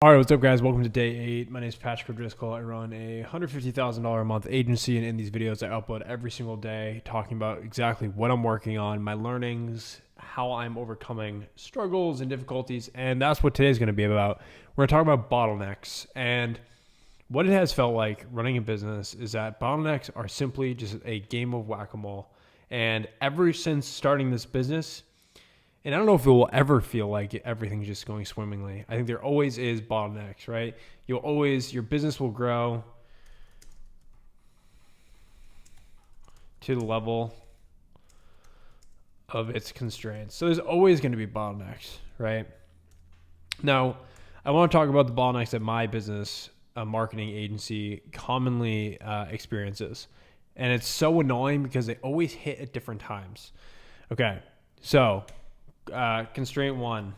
All right, what's up, guys? Welcome to day 8. My name is Patrick O'Driscoll. I run a $150,000 a month agency, and in these videos, I upload every single day talking about exactly what I'm working on, my learnings, how I'm overcoming struggles and difficulties, and that's what today's going to be about. We're going to talk about bottlenecks, and what it has felt like running a business is that bottlenecks are simply just a game of whack-a-mole, and ever since starting this business, and I don't know if it will ever feel like everything's just going swimmingly. I think there always is bottlenecks, right? Your business will grow to the level of its constraints. So there's always going to be bottlenecks, right? Now, I want to talk about the bottlenecks that my business, a marketing agency, commonly experiences. And it's so annoying because they always hit at different times. Okay, so constraint 1,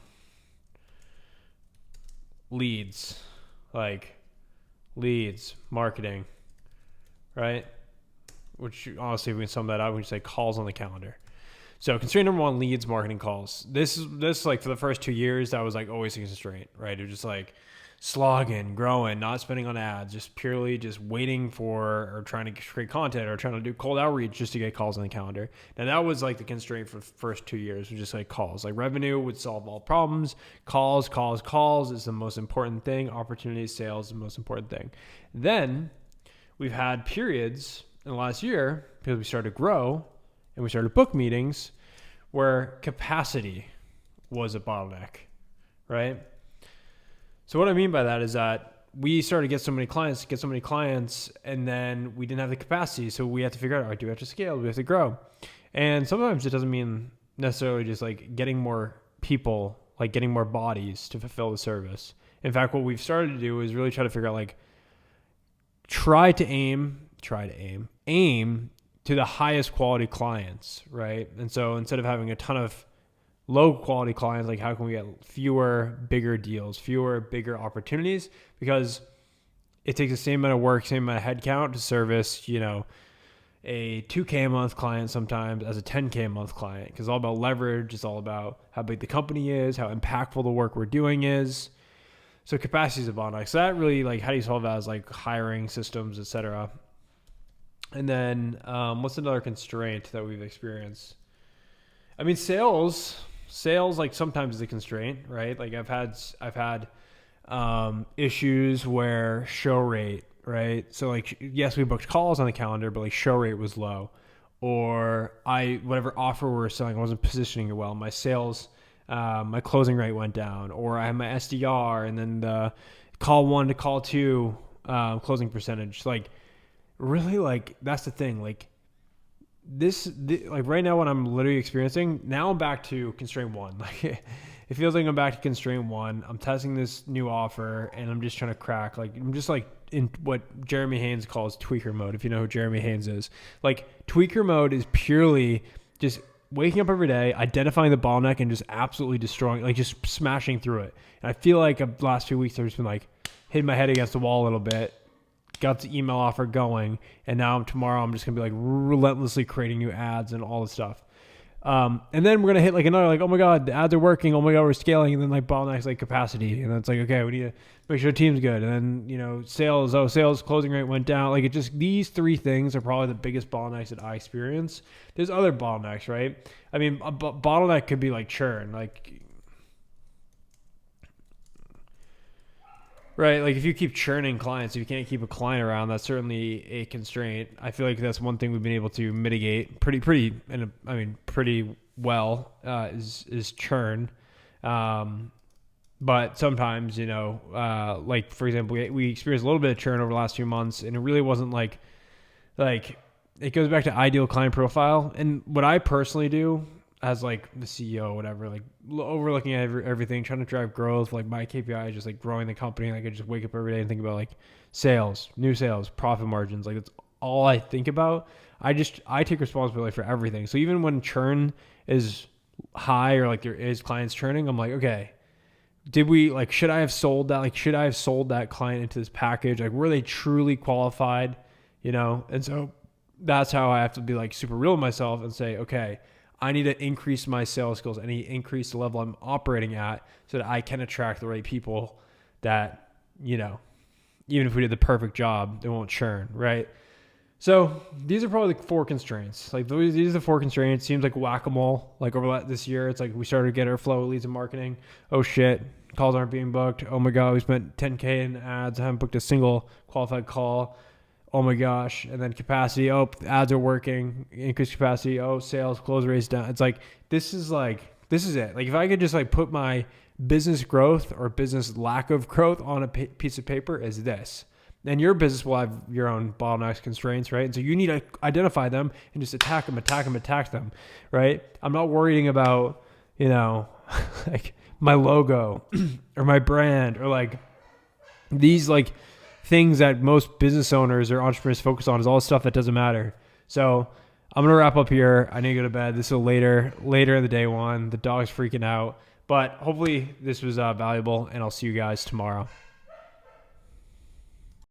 leads, marketing, right? Which honestly, if we can sum that up, we can say calls on the calendar. So constraint number 1, leads, marketing, calls. This like for the first 2 years, that was like always a constraint, right? It was just like slogging, growing, not spending on ads, just purely just waiting for or trying to create content or trying to do cold outreach just to get calls on the calendar. Now that was like the constraint for the first 2 years, was just like calls. Like revenue would solve all problems. Calls is the most important thing. Opportunities, sales is the most important thing. Then we've had periods in the last year because we started to grow and we started to book meetings where capacity was a bottleneck, right? So what I mean by that is that we started to get so many clients, and then we didn't have the capacity. So we had to figure out, all right, do we have to scale? Do we have to grow? And sometimes it doesn't mean necessarily just like getting more people, like getting more bodies to fulfill the service. In fact, what we've started to do is really try to figure out like, aim to the highest quality clients, right? And so instead of having a ton of low quality clients, like how can we get fewer, bigger deals, fewer, bigger opportunities? Because it takes the same amount of work, same amount of headcount to service, a 2K a month client sometimes as a 10K a month client. Because it's all about leverage. It's all about how big the company is, how impactful the work we're doing is. So capacity is a bottleneck. So that really, like, how do you solve that is like hiring systems, etc. And then what's another constraint that we've experienced? I mean, sales like sometimes is a constraint, right? Like I've had issues where show rate, right? So like, yes, we booked calls on the calendar, but like show rate was low, or whatever offer we were selling, I wasn't positioning it well. My sales, my closing rate went down, or I had my SDR and then the call 1 to call 2 closing percentage. Like really, like that's the thing. Like like right now, what I'm literally experiencing now, I'm back to constraint 1. Like it feels like I'm back to constraint 1. I'm testing this new offer and I'm just trying to crack. Like I'm just like in what Jeremy Haynes calls tweaker mode. If you know who Jeremy Haynes is, like tweaker mode is purely just waking up every day, identifying the bottleneck and just absolutely destroying, like just smashing through it. And I feel like the last few weeks I've just been like hitting my head against the wall a little bit. Got the email offer going, and now tomorrow I'm just gonna be like relentlessly creating new ads and all this stuff. And then we're gonna hit like another, like, oh my god, the ads are working, oh my god, we're scaling, and then like bottlenecks, like capacity, and then it's like, okay, we need to make sure the team's good. And then sales closing rate went down. Like it just, these 3 things are probably the biggest bottlenecks that I experience. There's other bottlenecks, right? I mean, a bottleneck could be like churn, like. Right, like if you keep churning clients, if you can't keep a client around, that's certainly a constraint. I feel like that's one thing we've been able to mitigate pretty well is churn. But sometimes, like for example, we experienced a little bit of churn over the last few months, and it really wasn't like it goes back to ideal client profile. And what I personally do as like the CEO or whatever, like overlooking everything, trying to drive growth. Like my KPI is just like growing the company. Like I just wake up every day and think about like sales, new sales, profit margins. Like that's all I think about. I take responsibility for everything. So even when churn is high or like there is clients churning, I'm like, okay, should I have sold that? Like, should I have sold that client into this package? Like, were they truly qualified? And so that's how I have to be like super real with myself and say, okay, I need to increase my sales skills. I need to increase the level I'm operating at so that I can attract the right people that, you know, even if we did the perfect job, it won't churn, right? So these are probably the 4 constraints. Like these are the 4 constraints. Seems like whack-a-mole. Like over this year, it's like we started to get our flow of leads and marketing. Oh shit, calls aren't being booked. Oh my God, we spent $10K in ads. I haven't booked a single qualified call. Oh my gosh. And then capacity. Oh, ads are working. Increased capacity. Oh, sales, close rates down. It's like, this is it. Like if I could just like put my business growth or business lack of growth on a piece of paper is this. And your business will have your own bottlenecks, constraints, right? And so you need to identify them and just attack them, right? I'm not worrying about, you know, like my logo or my brand or like these like things that most business owners or entrepreneurs focus on is all stuff that doesn't matter. So I'm going to wrap up here. I need to go to bed. This is a later in the day one. The dog's freaking out. But hopefully this was valuable, and I'll see you guys tomorrow.